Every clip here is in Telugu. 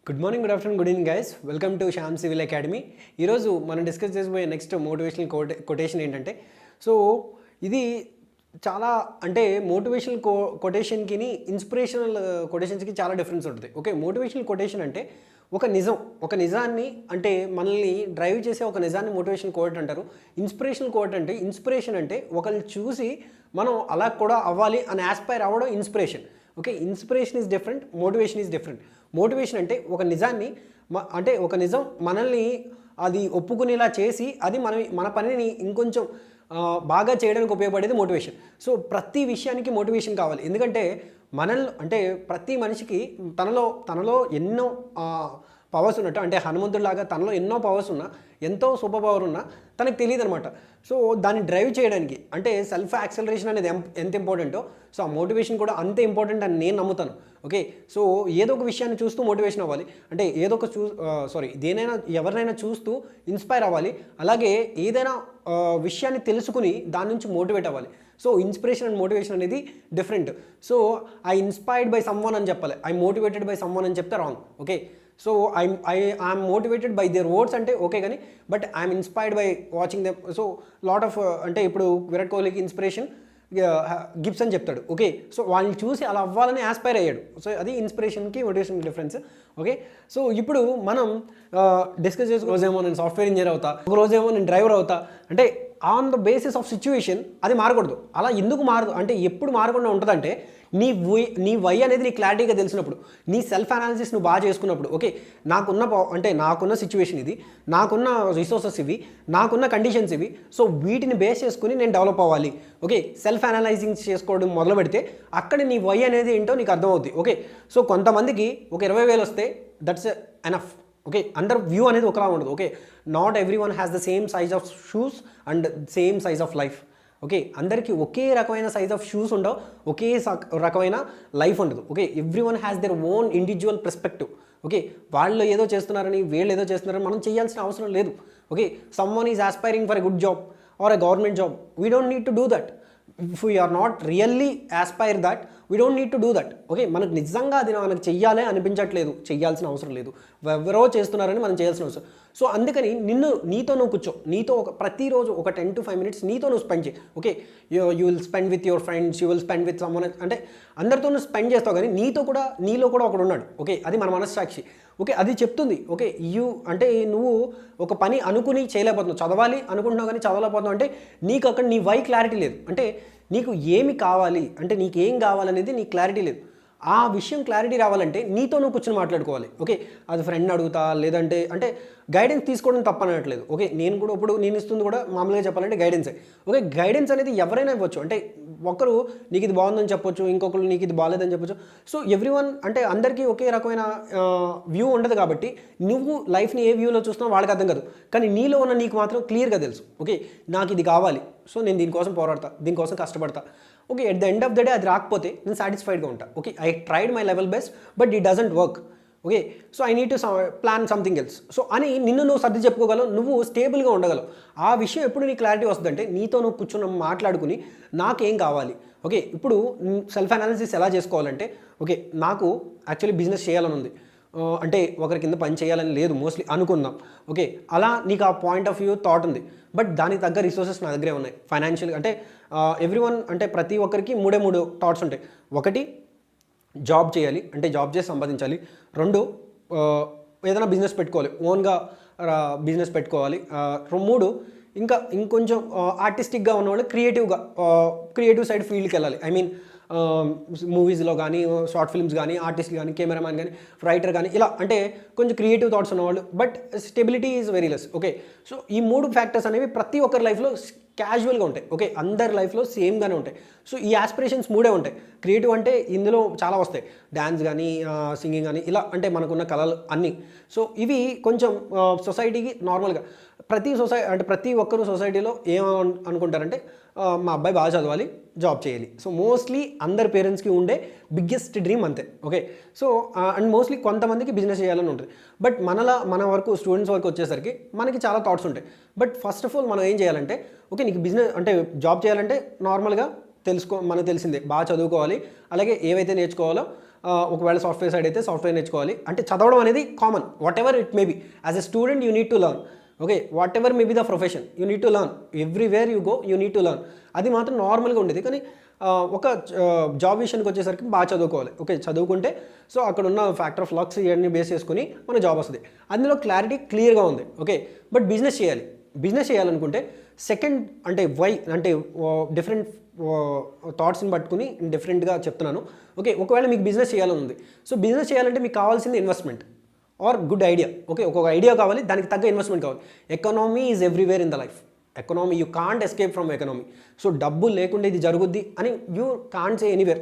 Good morning, good afternoon, good evening guys. Welcome to Shyam civil academy. ఈరోజు మనం డిస్కస్ చేసిపోయే నెక్స్ట్ మోటివేషనల్ కొటేషన్ ఏంటంటే, సో ఇది చాలా అంటే మోటివేషనల్ కొటేషన్కి ఇన్స్పిరేషనల్ కొటేషన్స్కి చాలా డిఫరెన్స్ ఉంటుంది. ఓకే, మోటివేషనల్ కొటేషన్ అంటే ఒక నిజాన్ని అంటే మనల్ని డ్రైవ్ చేసే ఒక నిజాన్ని మోటివేషన్ కోట్ అంటారు. ఇన్స్పిరేషనల్ కోట్ అంటే ఇన్స్పిరేషన్ అంటే ఒకరిని చూసి మనం అలా కూడా అవ్వాలి అని ఆస్పైర్ అవ్వడం inspiration. Okay, inspiration is different, motivation is different. Motivation అంటే ఒక నిజాన్ని అంటే ఒక నిజం మనల్ని అది ఒప్పుకునేలా చేసి అది మన పనిని ఇంకొంచెం బాగా చేయడానికి ఉపయోగపడేది మోటివేషన్. సో ప్రతి విషయానికి మోటివేషన్ కావాలి. ఎందుకంటే మనల్ని అంటే ప్రతి మనిషికి తనలో ఎన్నో పవర్స్ ఉన్నట్టు, అంటే హనుమంతుడిలాగా తనలో ఎన్నో పవర్స్ ఉన్నా, ఎంతో సూపర్ పవర్ ఉన్నా తనకు తెలియదు అనమాట. సో దాన్ని డ్రైవ్ చేయడానికి అంటే సెల్ఫ్ యాక్సలరేషన్ అనేది ఎంత ఇంపార్టెంటో, సో ఆ మోటివేషన్ కూడా అంతే ఇంపార్టెంట్ అని నేను నమ్ముతాను. ఓకే, సో ఏదో ఒక విషయాన్ని చూస్తూ మోటివేషన్ అవ్వాలి, అంటే ఏదో ఒక ఎవరినైనా చూస్తూ ఇన్స్పైర్ అవ్వాలి. అలాగే ఏదైనా విషయాన్ని తెలుసుకుని దాని నుంచి మోటివేట్ అవ్వాలి. సో ఇన్స్పిరేషన్ అండ్ మోటివేషన్ అనేది different. So I inspired by someone అని చెప్పాలి, ఐ మోటివేటెడ్ బై సమ్వన్ అని చెప్తే wrong. Okay, so I'm motivated by their words అంటే ఓకే, కానీ but I'm inspired by watching them. So lot of అంటే ఇప్పుడు విరాట్ కోహ్లీకి ఇన్స్పిరేషన్ గిబ్స్ అని చెప్తాడు. ఓకే, సో వాళ్ళని చూసి అలా అవ్వాలని ఆస్పైర్ అయ్యాడు. సో అది ఇన్స్పిరేషన్కి మోటివేషన్కి డిఫరెన్స్. ఓకే, సో ఇప్పుడు మనం డిస్కస్ చేసి రోజేమో నేను సాఫ్ట్వేర్ ఇంజనీర్ అవుతా, ఒక రోజేమో నేను డ్రైవర్ అవుతా అంటే on the basis of situation అది మారకూడదు. అలా ఎందుకు మారదు అంటే ఎప్పుడు మారకుండా ఉంటుందంటే నీ వై అనేది నీ క్లారిటీగా తెలిసినప్పుడు, నీ సెల్ఫ్ అనాలిసిస్ నువ్వు బాగా చేసుకున్నప్పుడు. ఓకే, నాకున్న సిచ్యువేషన్ ఇది, నాకున్న రిసోర్సెస్ ఇవి, నాకున్న కండిషన్స్ ఇవి, సో వీటిని బేస్ చేసుకుని నేను డెవలప్ అవ్వాలి. ఓకే, సెల్ఫ్ అనాలైజింగ్ చేసుకోవడం మొదలు పెడితే అక్కడ నీ వై అనేది ఏంటో నీకు అర్థమవుద్ది. ఓకే, సో కొంతమందికి ఒక 20,000 వస్తే దట్స్ ఎనఫ్. ఓకే, అందరు వ్యూ అనేది ఒకలా ఉండదు. Okay, not every one has the same size of shoes and same size of life. Okay, అందరికీ ఒకే రకమైన సైజ్ ఆఫ్ షూస్ ఉండవు, ఒకే రకమైన లైఫ్ ఉండదు. Okay, every one has their own individual perspective. Okay, వాళ్ళు ఏదో చేస్తున్నారని వీళ్ళు ఏదో చేస్తున్నారని మనం చేయాల్సిన అవసరం లేదు. Okay, someone is aspiring for a good job or a government job, we don't need to do that. If we are not really aspire that, we don't need to do that. Okay, మనకు నిజంగా అది మనకు చెయ్యాలి అనిపించట్లేదు, చెయ్యాల్సిన అవసరం లేదు, ఎవరో చేస్తున్నారని మనం చేయాల్సిన అవసరం. సో అందుకని నీతో నువ్వు కూర్చో, నీతో ప్రతిరోజు ఒక 10 to 5 minutes నీతో నువ్వు స్పెండ్ చేయి. Okay, you will spend with your friends, you will spend with someone, అంటే అందరితో నువ్వు స్పెండ్ చేస్తావు, కానీ నీలో కూడా ఒకడు ఉన్నాడు. ఓకే, అది మన మనస్సాక్షి. ఓకే, అది చెప్తుంది. ఓకే, అంటే నువ్వు ఒక పని అనుకుని చేయలేకపోతున్నావు, చదవాలి అనుకుంటున్నావు కానీ చదవలేకపోతున్నావు అంటే నీకు అక్కడ నీ వై క్లారిటీ లేదు. అంటే నీకు ఏమి కావాలి, అంటే నీకేం కావాలనేది నీకు క్లారిటీ లేదు. ఆ విషయం క్లారిటీ రావాలంటే నీతో నువ్వు కూర్చొని మాట్లాడుకోవాలి. ఓకే, అది ఫ్రెండ్ అడుగుతా, లేదంటే అంటే గైడెన్స్ తీసుకోవడం తప్పనట్లేదు. ఓకే, నేను ఇస్తుంది కూడా మామూలుగా చెప్పాలంటే గైడెన్సే. ఓకే, గైడెన్స్ అనేది ఎవరైనా ఇవ్వచ్చు. అంటే ఒకరు నీకు ఇది బాగుందని చెప్పొచ్చు, ఇంకొకరు నీకు ఇది బాగాలేదని చెప్పొచ్చు. సో ఎవ్రీవన్ అంటే అందరికీ ఒకే రకమైన వ్యూ ఉండదు, కాబట్టి నువ్వు లైఫ్ని ఏ వ్యూలో చూస్తున్నావు వాళ్ళకి అర్థం కాదు, కానీ నీలో ఉన్న నీకు మాత్రం క్లియర్గా తెలుసు. ఓకే, నాకు ఇది కావాలి, సో నేను దీనికోసం పోరాడతా, దీనికోసం కష్టపడతా. Okay, at the end of the day అది రాకపోతే నేను సాటిస్ఫైడ్గా ఉంటా. Okay, I tried my level best but it doesn't work. Okay, so I need to plan something else. So అని నువ్వు సర్ది చెప్పుకోగలవు, నువ్వు స్టేబుల్గా ఉండగలవు. ఆ విషయం ఎప్పుడు నీ క్లారిటీ వస్తుందంటే నీతో నువ్వు కూర్చొని మాట్లాడుకుని నాకేం కావాలి. ఓకే, ఇప్పుడు సెల్ఫ్ అనాలిసిస్ ఎలా చేసుకోవాలంటే, ఓకే నాకు యాక్చువల్లీ బిజినెస్ చేయాలని ఉంది, అంటే ఒకరి కింద పని చేయాలని లేదు మోస్ట్లీ అనుకుందాం. ఓకే, అలా నీకు ఆ పాయింట్ ఆఫ్ వ్యూ థాట్ ఉంది, బట్ దానికి తగ్గ రిసోర్సెస్ నా దగ్గరే ఉన్నాయి ఫైనాన్షియల్గా. అంటే ఎవ్రీవన్ అంటే ప్రతి ఒక్కరికి మూడే థాట్స్ ఉంటాయి. ఒకటి జాబ్ చేయాలి, అంటే జాబ్ చేసి సంపాదించాలి. 2 ఏదైనా బిజినెస్ పెట్టుకోవాలి, ఓన్గా బిజినెస్ పెట్టుకోవాలి. 3 ఇంకొంచెం ఆర్టిస్టిక్గా ఉన్నవాళ్ళు క్రియేటివ్ సైడ్ ఫీల్డ్కి వెళ్ళాలి. ఐ మీన్ మూవీస్లో కానీ, షార్ట్ ఫిల్మ్స్ కానీ, ఆర్టిస్ట్ కానీ, కెమెరామ్యాన్ కానీ, రైటర్ కానీ, ఇలా అంటే కొంచెం క్రియేటివ్ థాట్స్ ఉన్నవాళ్ళు, but stability is very less. Okay, so ఈ 3 ఫ్యాక్టర్స్ అనేవి ప్రతి ఒక్కరి లైఫ్లో క్యాజువల్గా ఉంటాయి. ఓకే, అందరి లైఫ్లో సేమ్గానే ఉంటాయి. సో ఈ ఆస్పిరేషన్స్ 3 ఉంటాయి. క్రియేటివ్ అంటే ఇందులో చాలా వస్తాయి, డ్యాన్స్ కానీ, సింగింగ్ కానీ, ఇలా అంటే మనకున్న కళలు అన్నీ. సో ఇవి కొంచెం సొసైటీకి నార్మల్గా ప్రతి ఒక్కరు సొసైటీలో అనుకుంటారంటే మా అబ్బాయి బాగా చదవాలి, జాబ్ చేయాలి. సో మోస్ట్లీ అందరి పేరెంట్స్కి ఉండే బిగ్గెస్ట్ డ్రీమ్ అంతే. ఓకే, సో అండ్ మోస్ట్లీ కొంతమందికి బిజినెస్ చేయాలని ఉంటుంది, బట్ మన వరకు స్టూడెంట్స్ వరకు వచ్చేసరికి మనకి చాలా థాట్స్ ఉంటాయి. బట్ ఫస్ట్ ఆఫ్ ఆల్ మనం ఏం చేయాలంటే, ఓకే నీకు బిజినెస్ అంటే జాబ్ చేయాలంటే నార్మల్గా మనకు తెలిసిందే, బాగా చదువుకోవాలి, అలాగే ఏవైతే నేర్చుకోవాలో ఒకవేళ సాఫ్ట్వేర్ సైడ్ అయితే సాఫ్ట్వేర్ నేర్చుకోవాలి. అంటే చదవడం అనేది common, whatever it may be. As a student you need to learn. Okay, whatever may be the profession you need to learn. Everywhere you go you need to learn. అది మాత్రం నార్మల్గా ఉండేది. కానీ ఒక జాబ్ విషయానికి వచ్చేసరికి బాగా చదువుకోవాలి. ఓకే, చదువుకుంటే సో అక్కడ ఉన్న ఫ్యాక్టర్ ఆఫ్ లక్స్ ఇవన్నీ బేస్ చేసుకుని మన జాబ్ వస్తుంది. అందులో క్లారిటీ క్లియర్గా ఉంది. ఓకే, బట్ బిజినెస్ చేయాలి. బిజినెస్ చేయాలనుకుంటే సెకండ్ అంటే వై అంటే డిఫరెంట్ థాట్స్ని పట్టుకుని డిఫరెంట్గా చెప్తున్నాను. ఓకే, ఒకవేళ మీకు బిజినెస్ చేయాలని ఉంది. సో బిజినెస్ చేయాలంటే మీకు కావాల్సింది investment or good idea. Okay, ఒక్కొక్క ఐడియా కావాలి, దానికి తగ్గ ఇన్వెస్ట్మెంట్ కావాలి. Economy is everywhere in the life. Economy you can't escape from economy. So డబ్బు లేకుండా ఇది జరుగుద్ది అని you can't say anywhere.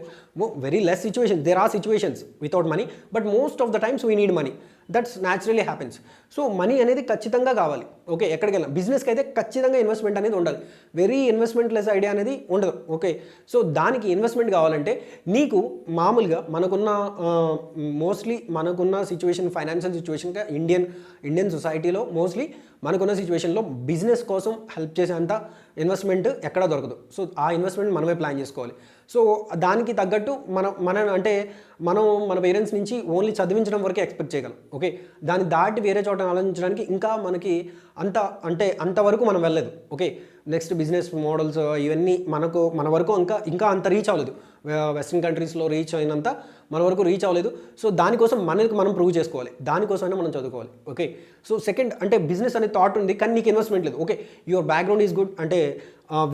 Very less situations, there are situations without money, but most of the times we need money. That's naturally happens. So money అనేది ఖచ్చితంగా కావాలి. ఓకే, ఎక్కడికి వెళ్ళాం బిజినెస్కి అయితే ఖచ్చితంగా ఇన్వెస్ట్మెంట్ అనేది ఉండాలి. వెరీ ఇన్వెస్ట్మెంట్ లెస్ ఐడియా అనేది ఉండదు. ఓకే, సో దానికి ఇన్వెస్ట్మెంట్ కావాలంటే నీకు మామూలుగా మనకున్న మోస్ట్లీ మనకున్న సిచ్యువేషన్, ఫైనాన్షియల్ సిచ్యువేషన్గా ఇండియన్ సొసైటీలో మోస్ట్లీ మనకున్న సిచ్యువేషన్లో బిజినెస్ కోసం హెల్ప్ చేసేంత ఇన్వెస్ట్మెంట్ ఎక్కడా దొరకదు. సో ఆ ఇన్వెస్ట్మెంట్ మనమే ప్లాన్ చేసుకోవాలి. సో దానికి తగ్గట్టు మన పేరెంట్స్ నుంచి ఓన్లీ చదివించడం వరకే ఎక్స్పెక్ట్ చేయగలం. ఓకే, దాన్ని దాటి వేరే చోట ఆలోచించడానికి ఇంకా మనకి అంతవరకు మనం వెళ్ళలేదు. ఓకే, నెక్స్ట్ బిజినెస్ మోడల్స్ ఇవన్నీ మన వరకు ఇంకా అంత రీచ్ అవ్వలేదు. వెస్ట్రన్ కంట్రీస్లో రీచ్ అయినంత మన వరకు రీచ్ అవ్వలేదు. సో దానికోసం మనం ప్రూవ్ చేసుకోవాలి. దానికోసమైనా మనం చదువుకోవాలి. ఓకే, సో సెకండ్ అంటే బిజినెస్ అనే థాట్ ఉంది కానీ నీకు ఇన్వెస్ట్మెంట్ లేదు. Okay, your background is good. అంటే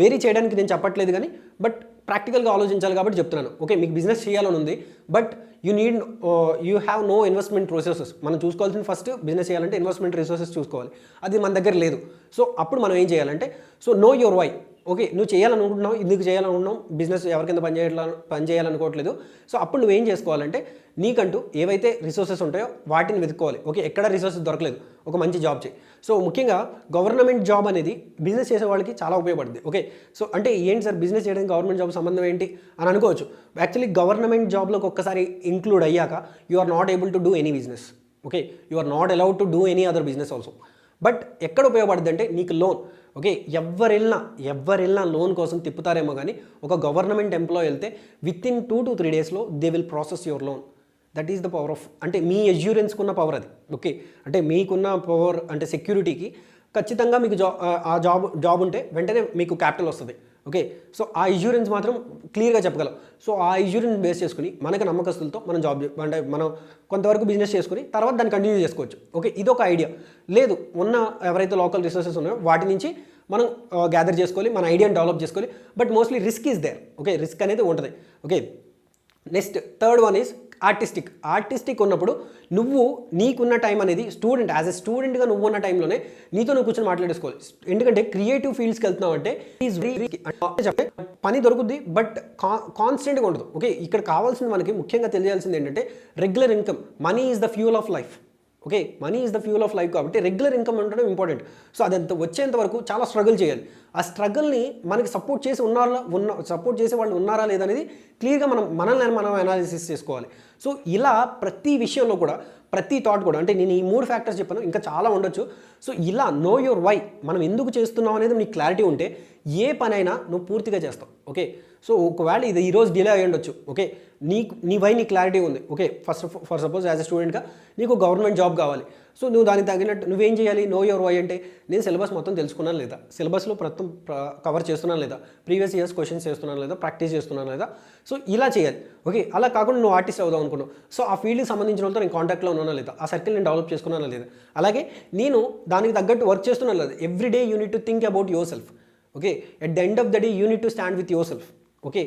వేరీ చేయడానికి నేను చెప్పట్లేదు కానీ బట్ ప్రాక్టికల్గా ఆలోచించాలి కాబట్టి చెప్తున్నాను. ఓకే, మీకు బిజినెస్ చేయాలని ఉంది but you have no investment resources. మనం చూసుకోవాల్సిన ఫస్ట్ బిజినెస్ చేయాలంటే ఇన్వెస్ట్మెంట్ రిసోర్సెస్ చూసుకోవాలి. అది మన దగ్గర లేదు. సో అప్పుడు మనం ఏం చేయాలంటే so know your why. Okay, నువ్వు చేయాలనుకుంటున్నావు, ఎందుకు చేయాలనుకుంటున్నావు, బిజినెస్ ఎవరి కింద పని చేయాలనుకోవట్లేదు. సో అప్పుడు నువ్వేం చేసుకోవాలంటే నీకంటూ ఏవైతే రిసోర్సెస్ ఉంటాయో వాటిని వెతుక్కోవాలి. ఓకే, ఎక్కడ రిసోర్సెస్ దొరకలేదు, ఒక మంచి జాబ్ చేయి. సో ముఖ్యంగా గవర్నమెంట్ జాబ్ అనేది బిజినెస్ చేసే వాళ్ళకి చాలా ఉపయోగపడుతుంది. ఓకే, సో అంటే ఏంటి సార్ బిజినెస్ చేయడానికి గవర్నమెంట్ జాబ్ సంబంధం ఏంటి అని అనుకోవచ్చు. యాక్చువల్లీ గవర్నమెంట్ జాబ్లోకి ఒక్కసారి ఇంక్లూడ్ అయ్యాక you are not able to do any business. Okay, you are not allowed to do any other business also. But ఎక్కడ ఉపయోగపడుతుంది అంటే నీకు లోన్. ఓకే, ఎవరెళ్ళినా లోన్ కోసం తిప్పుతారేమో కానీ ఒక గవర్నమెంట్ ఎంప్లాయీ వెళ్తే విత్ ఇన్ 2 to 3 daysలో they will process your loan. That is the power of అంటే మీ అష్యూరెన్స్కున్న పవర్ అది. ఓకే, అంటే మీకున్న పవర్ అంటే సెక్యూరిటీకి ఖచ్చితంగా మీకు జాబ్ ఉంటే వెంటనే మీకు క్యాపిటల్ వస్తుంది. ఓకే, సో ఆ ఇష్యూరెన్స్ మాత్రం క్లియర్గా చెప్పగలం. సో ఆ ఇష్యూరెన్స్ బేస్ చేసుకుని మనకు నమ్మకస్తులతో మనం అంటే మనం కొంతవరకు బిజినెస్ చేసుకుని తర్వాత దాన్ని కంటిన్యూ చేసుకోవచ్చు. ఓకే, ఇదొక ఐడియా. లేదు ఉన్న ఎవరైతే లోకల్ రిసోర్సెస్ ఉన్నాయో వాటి నుంచి మనం గ్యాదర్ చేసుకోవాలి, మన ఐడియాని డెవలప్ చేసుకోవాలి. But mostly risk is there. Okay, risk అనేది ఉంటుంది. Okay, next third one is artistic ఉన్నప్పుడు నీకున్న టైం అనేది స్టూడెంట్ యాజ్ ఎ స్టూడెంట్గా నువ్వు ఉన్న టైంలోనే నువ్వు కూర్చొని మాట్లాడేసుకోవాలి. ఎందుకంటే క్రియేటివ్ ఫీల్డ్స్కి వెళ్తున్నావు అంటే చెప్పే పని దొరుకుద్ది బట్ కాన్స్టెంట్గా ఉండదు. ఓకే, ఇక్కడ కావాల్సింది మనకి ముఖ్యంగా తెలియాల్సింది ఏంటంటే regular income. Money is the fuel of life. Okay, money is the fuel of life కాబట్టి రెగ్యులర్ ఇన్కమ్ ఉండడం ఇంపార్టెంట్. సో అదంతా వచ్చేంత వరకు చాలా స్ట్రగుల్ చేయాలి. ఆ స్ట్రగుల్ని మనకి సపోర్ట్ చేసే వాళ్ళు ఉన్నారా లేదా అనేది క్లియర్గా మనం అనాలిసిస్ చేసుకోవాలి. సో ఇలా ప్రతి విషయంలో కూడా ప్రతి థాట్ కూడా అంటే నేను ఈ 3 ఫ్యాక్టర్స్ చెప్పాను, ఇంకా చాలా ఉండొచ్చు. సో ఇలా నో యువర్ వై, మనం ఎందుకు చేస్తున్నావు అనేది నీకు క్లారిటీ ఉంటే ఏ పనైనా నువ్వు పూర్తిగా చేస్తావు. ఓకే, సో ఒకవేళ ఇది ఈరోజు డిలే అయ్యి ఉండొచ్చు. ఓకే, నీ వై నీ క్లారిటీ ఉంది. Okay, for suppose as a స్టూడెంట్గా నీకు గవర్నమెంట్ జాబ్ కావాలి. సో నువ్వు దానికి తగినట్టు నువ్వేం చేయాలి? నో యువర్ వై అంటే నేను సిలబస్ మొత్తం తెలుసుకున్నాను లేదా, సిలబస్లో కవర్ చేస్తున్నాను లేదా, ప్రీవియస్ ఇయర్స్ క్వశ్చన్స్ చేస్తున్నాను లేదా, ప్రాక్టీస్ చేస్తున్నాను లేదా. సో ఇలా చేయాలి. ఓకే, అలా కాకుండా నువ్వు ఆర్టిస్ట్ అవుదాం అనుకున్నావు. సో ఆ ఫీల్డ్కి సంబంధించిన వాళ్ళతో నేను కాంటాక్ట్లో ఉన్నానా లేదా, ఆ సర్కిల్ నేను డెవలప్ చేసుకున్నానా లేదా, అలాగే నేను దానికి తగ్గట్టు వర్క్ చేస్తున్నాను లేదా. Every day you need to think about your self. Okay, at the end of the day you need to stand with your self. Okay,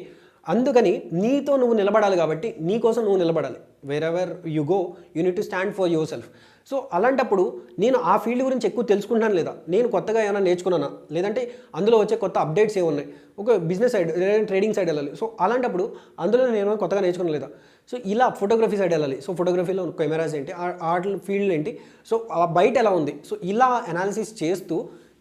అందుకని నీతో నువ్వు నిలబడాలి కాబట్టి నీ కోసం నువ్వు నిలబడాలి. Wear ever you go you need to stand for your self. So అలాంటప్పుడు నేను ఆ ఫీల్డ్ గురించి ఎక్కువ తెలుసుకుంటాను లేదా, నేను కొత్తగా ఏమైనా నేర్చుకున్నానా, లేదంటే అందులో వచ్చే కొత్త అప్డేట్స్ ఏమున్నాయి, ఒక బిజినెస్ సైడ్ లేదా ట్రేడింగ్ సైడ్ వెళ్ళాలి. సో అలాంటప్పుడు అందులో నేను కొత్తగా నేర్చుకున్నాను లేదా. సో ఇలా ఫోటోగ్రఫీ సైడ్ వెళ్ళాలి. సో ఫోటోగ్రఫీలో కెమెరాస్ ఏంటి, ఆర్ట్ ఫీల్డ్ ఏంటి, సో బయట ఎలా ఉంది. సో ఇలా అనాలిసిస్ చేస్తూ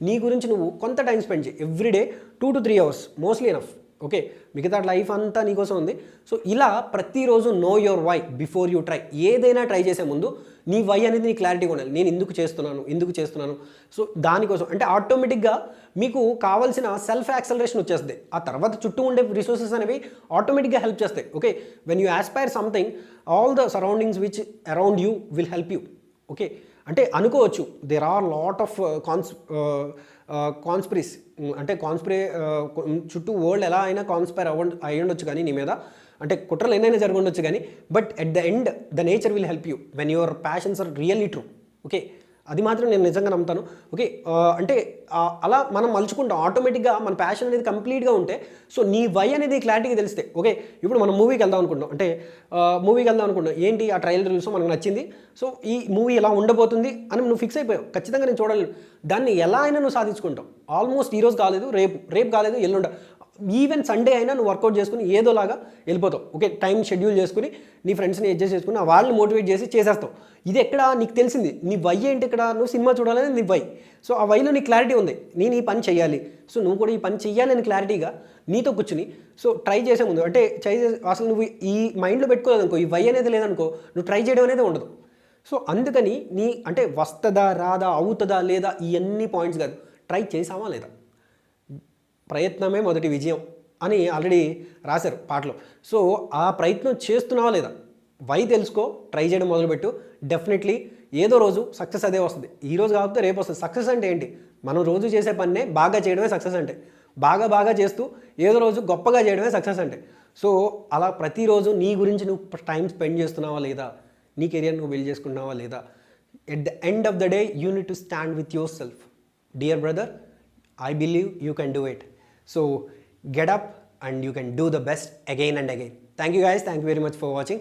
నీ గురించి నువ్వు కొంత టైం స్పెండ్ చేయి. Everyday 2 to 3 hours mostly enough. Okay, మిగతా లైఫ్ అంతా నీకోసం ఉంది. సో ఇలా ప్రతిరోజు know your why before you try. ఏదైనా ట్రై చేసే ముందు నీ వై అనేది నీ క్లారిటీగా ఉండాలి. నేను ఎందుకు చేస్తున్నాను. సో దానికోసం అంటే ఆటోమేటిక్గా మీకు కావాల్సిన సెల్ఫ్ యాక్సలరేషన్ వచ్చేస్తుంది. ఆ తర్వాత చుట్టూ ఉండే రిసోర్సెస్ అనేవి ఆటోమేటిక్గా హెల్ప్ చేస్తాయి. Okay, when you Aspire something all the surroundings which around you will help you. Okay, అంటే అనుకోవచ్చు దేర్ ఆర్ లాట్ ఆఫ్ కాన్స్పిరీస్, అంటే చుట్టూ వరల్డ్ ఎలా అయినా కాన్స్పైర్ అయ్యి ఉండొచ్చు కానీ నీ మీద, అంటే కుట్రలు ఎన్నైనా జరిగి ఉండొచ్చు కానీ, but at the end the nature will help you when your passions are really true. Okay, అది మాత్రం నేను నిజంగా నమ్ముతాను. ఓకే, అంటే అలా మనం మలుచుకుంటాం ఆటోమేటిక్గా. మన ప్యాషన్ అనేది కంప్లీట్గా ఉంటే, సో నీ వై అనేది క్లారిటీగా తెలిస్తే, ఓకే ఇప్పుడు మనం మూవీకి వెళ్దాం అనుకుంటాం, అంటే మూవీకి వెళ్దాం అనుకుంటాం, ఏంటి ఆ ట్రైలర్ చూసి మనకు నచ్చింది, సో ఈ మూవీ ఎలా ఉండబోతుంది అని నువ్వు ఫిక్స్ అయిపోయావు, ఖచ్చితంగా నేను చూడలేను. దాన్ని ఎలా అయినా నువ్వు సాధించుకుంటావు. ఆల్మోస్ట్ ఈరోజు కాలేదు రేపు కాలేదు ఎల్లుండ, ఈవెన్ సండే అయినా నువ్వు వర్కౌట్ చేసుకుని ఏదోలాగా వెళ్ళిపోతావు. ఓకే, టైం షెడ్యూల్ చేసుకుని నీ ఫ్రెండ్స్ని అడ్జస్ట్ చేసుకుని వాళ్ళని మోటివేట్ చేసి చేసేస్తావు. ఇది ఎక్కడ నీకు తెలిసింది, నీ వై ఏంటి, ఇక్కడ నువ్వు సినిమా చూడాలని నీ వై. సో ఆ వైలో నీ క్లారిటీ ఉంది, నేను ఈ పని చేయాలి, సో నువ్వు కూడా ఈ పని చెయ్యాలి అని క్లారిటీగా నీతో కూర్చుని సో ట్రై చేసే ముందు, అంటే అసలు నువ్వు ఈ మైండ్లో పెట్టుకోలేదు అనుకో, ఈ వై అనేది లేదనుకో, నువ్వు ట్రై చేయడం అనేది ఉండదు. సో అందుకని అంటే వస్తుందా రాదా అవుతుందా లేదా ఇవన్నీ పాయింట్స్ కాదు, ట్రై చేసావా లేదా, ప్రయత్నమే మొదటి విజయం అని ఆల్రెడీ రాశారు పాటలో. సో ఆ ప్రయత్నం చేస్తున్నావా లేదా, వై తెలుసుకో, ట్రై చేయడం మొదలుపెట్టు, డెఫినెట్లీ ఏదో రోజు సక్సెస్ అదే వస్తుంది. ఈ రోజు కాకపోతే రేపు వస్తుంది. సక్సెస్ అంటే ఏంటి, మనం రోజు చేసే పన్నే బాగా చేయడమే సక్సెస్ అంటే, బాగా చేస్తూ ఏదో రోజు గొప్పగా చేయడమే సక్సెస్ అంటే. సో అలా ప్రతిరోజు నీ గురించి నువ్వు టైం స్పెండ్ చేస్తున్నావా లేదా, నీ కెరియర్ నువ్వు బిల్డ్ చేసుకుంటున్నావా లేదా, at the end of the day you need to stand with your self. Dear brother, I believe you can do it. So get up and you can do the best again and again. Thank you guys. Thank you very much for watching.